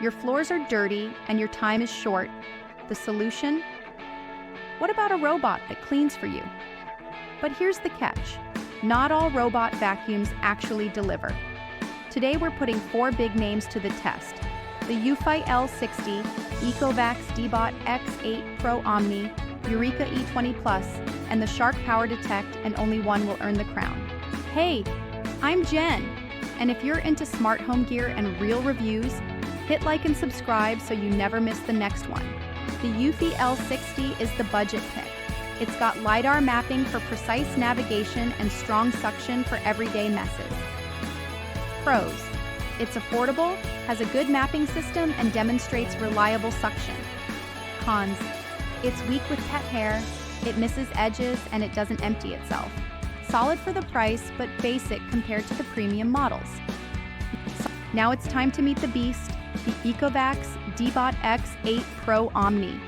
Your floors are dirty and your time is short. The solution? What about a robot that cleans for you? But here's the catch. Not all robot vacuums actually deliver. Today we're putting 4 big names to the test. The Eufy L60, Ecovacs DEEBOT X8 Pro OMNI, Eureka E20 Plus, and the Shark PowerDetect, and only one will earn the crown. Hey, I'm Jen, and if you're into smart home gear and real reviews, hit like and subscribe so you never miss the next one. The Eufy L60 is the budget pick. It's got LiDAR mapping for precise navigation and strong suction for everyday messes. Pros: it's affordable, has a good mapping system, and demonstrates reliable suction. Cons: it's weak with pet hair, it misses edges, and it doesn't empty itself. Solid for the price, but basic compared to the premium models. Now it's time to meet the beast, the Ecovacs DEEBOT X8 Pro OMNI.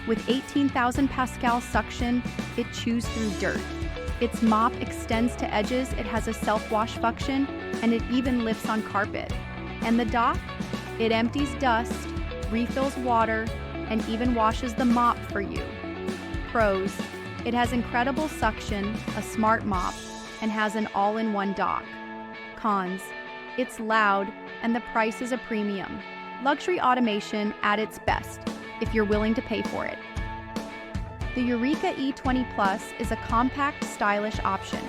With 18,000 Pascal suction, it chews through dirt. Its mop extends to edges, it has a self-wash function, and it even lifts on carpet. And the dock? It empties dust, refills water, and even washes the mop for you. Pros: it has incredible suction, a smart mop, and has an all-in-one dock. Cons: it's loud, and the price is a premium. Luxury automation at its best, if you're willing to pay for it. The Eureka E20 Plus is a compact, stylish option.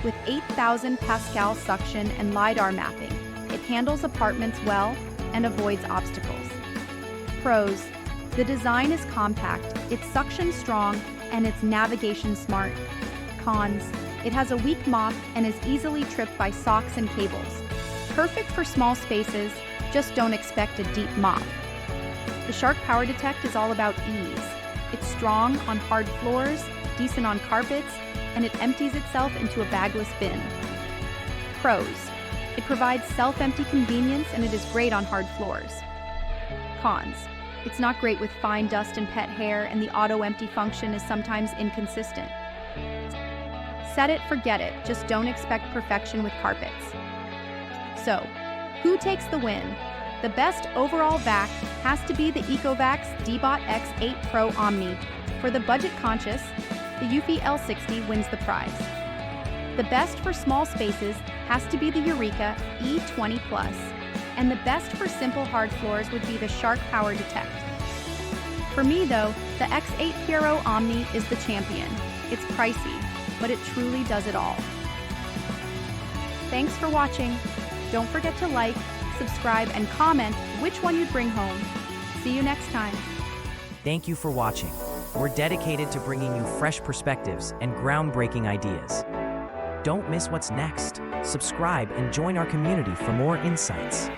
With 8,000 Pascal suction and LiDAR mapping, it handles apartments well and avoids obstacles. Pros: the design is compact, it's suction strong, and it's navigation smart. Cons: it has a weak mop and is easily tripped by socks and cables. Perfect for small spaces, just don't expect a deep mop. The Shark PowerDetect is all about ease. It's strong on hard floors, decent on carpets, and it empties itself into a bagless bin. Pros: it provides self-empty convenience and it is great on hard floors. Cons: it's not great with fine dust and pet hair, and the auto-empty function is sometimes inconsistent. Set it, forget it, just don't expect perfection with carpets. So, who takes the win? The best overall vac has to be the Ecovacs DEEBOT X8 Pro OMNI. For the budget-conscious, the Eufy L60 wins the prize. The best for small spaces has to be the Eureka E20 Plus. And the best for simple hard floors would be the Shark PowerDetect. For me though, the X8 Pro OMNI is the champion. It's pricey, but it truly does it all. Thanks for watching. Don't forget to like, subscribe, and comment which one you'd bring home. See you next time. Thank you for watching. We're dedicated to bringing you fresh perspectives and groundbreaking ideas. Don't miss what's next. Subscribe and join our community for more insights.